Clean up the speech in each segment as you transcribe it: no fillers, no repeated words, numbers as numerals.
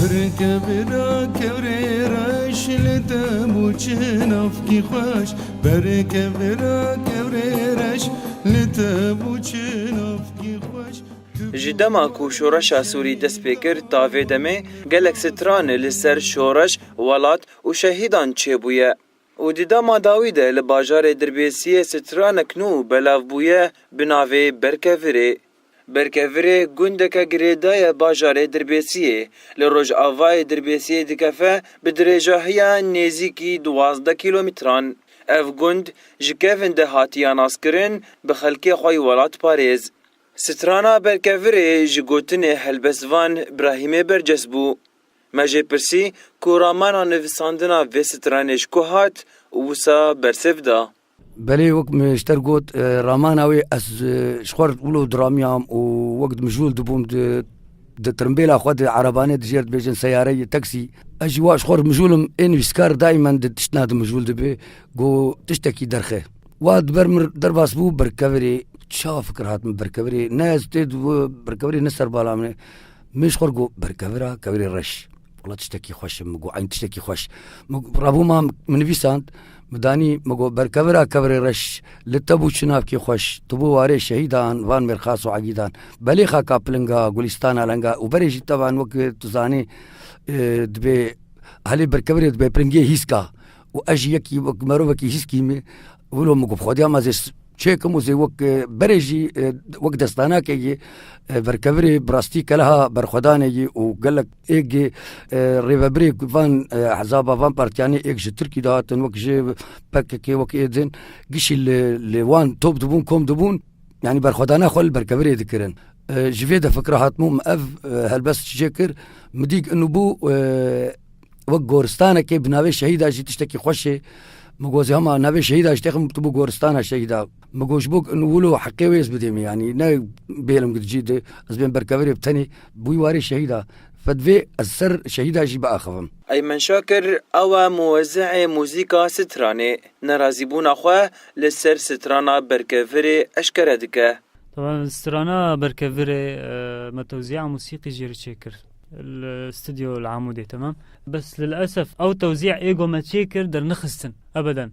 بركبرا كوريرش لتبوچن افكي خوش بركبرا كوريرش لتبوچن افكي خوش جدما کو شورشا سوری دست پیکر تاوی دمه گلک ستران لسر شورش ولات و شهیدان چه بویه و دیدا ما داویده لباجار دربیسیه ستران کنو بلاو بویه بناوی برکویره برکویره گندکه گریدای باجار دربیسیه لروج آوای دربیسیه دکفه بدرجاهیا نزیکی 12 کیلومتران اف گند جکفن ده هاتیان اسکرین بخلکی خوی ولات پاریز سترانا برکویره جگوتن هلبسوان ابراهیم برجس بو مجه پرسی کورامانا نویساندنا و سترانش که هات وسا برسف دا بله وقت مشتر قوت راماناوي از شخور ولو دراميام ووقت مجهول دبوم د ترمبيلا خود عربانه دجيرت بيجن سياره تاكسي اجوا شخور مجهولم ان بسكار دائما تشناد مجهول دبي جو تشتكي درخه واد برمر درباس بو بركوري شاف فكر هات من بركوري ناس تد بركوري نسر بالامنه مش خرجو بركورا كوري رش والله تشتكي خوش مجو عين تشتكي خوش رابو ما من فيسانت مدانی مگو برکورا کبر رش لتبو چناب کی خوش تبو واره شهیدان وان مرخاص و عقیدان بلی خاکا پلنگا گلستان لنگا و برش طبعا وقت تزانی دبی هلی برکوری دبی پرنگی هیسکا و اجی یکی وقت مرو وکی هیسکی می ولو مگو خودیا مازش چیکم و زی وقت برجی وقت دستانا کی بركبري براستي كلها برخداني وقالك ايج ريفابري فان حزابا فان بارتياني ايج تركي داتن وكجي باككي وكيدن قش اللي وان توب دبون كوم دبون يعني برخدانا خل بركبري ذكرن جفيدا فكره هاتمو مأف هالبس تشكر مديك انه بو وق غورستانا كي بناوي شهيدا جي تشتكي خوشي مگوزی هما نبی شهیدا اشتخم تبو گورستانا شهیدا مگوش بوك انو ولو حقي ويس بديم يعني نا بيلم قد جيد ازبين بركبري بتاني بوي واري شهيدا فدفي السر شهيدا جي بقى خفم أيمن شاكر أو موزع موسيقى ستراني نرازيبون أخوة لسر سترانا بركفري أشكر دكا طبعا سترانا بركفري متوزيع موسيقي جيري تشيكر الاستوديو العمودي تمام بس للأسف أو توزيع إيجو ما تشيكر در نخستن أبدا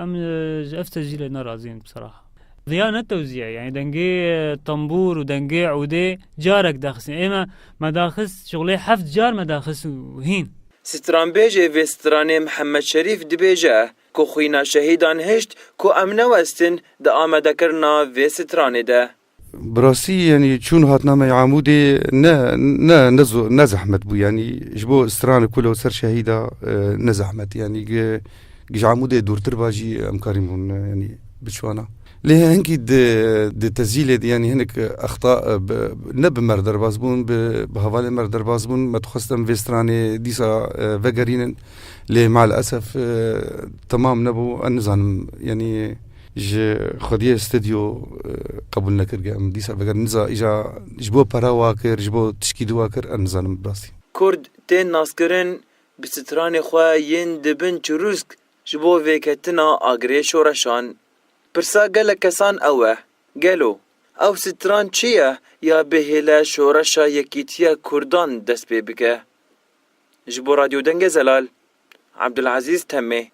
أم جفت جيل نرازين بصراحة ضيانة التوزيع يعني دنجي طنبور ودنجي عودي جارك داخس إما ما داخس شغلي حفظ جار ما داخس وهين ستران بيجي في ستراني محمد شريف دبيجه كو خوينا شهيدان هشت كو أمنا وستن دا آمده کرنا في ستراني ده براسي يعني شون هاتنا ما عمودي نا زحمت بو يعني جبو استران كله سر شهيدا نزحمت يعني جي عمودي دور ترباجي امكاريمون يعني بشوانا ليه هنكي د تسجيل يعني هنك اخطاء نب مردر بازبون بهوالي مردر بازبون ما تخصتم في استراني ديسا فغارين ليه مع الاسف تمام نبو النظام يعني ج خديه استوديو قبول نكر ام ديسا بغير نزا اجا جبو برا واكر جبو تشكيد واكر انزانم براسي كرد تين ناسكرن بستران خوا ين دبن چروسك جبو ويكتنا اگري شورشان برسا گل کسان اوه گلو او ستران چيه يا بهلا شورشا يكيتيا كردان دست بي بكه جبو راديو دنگ زلال عبدالعزيز تمي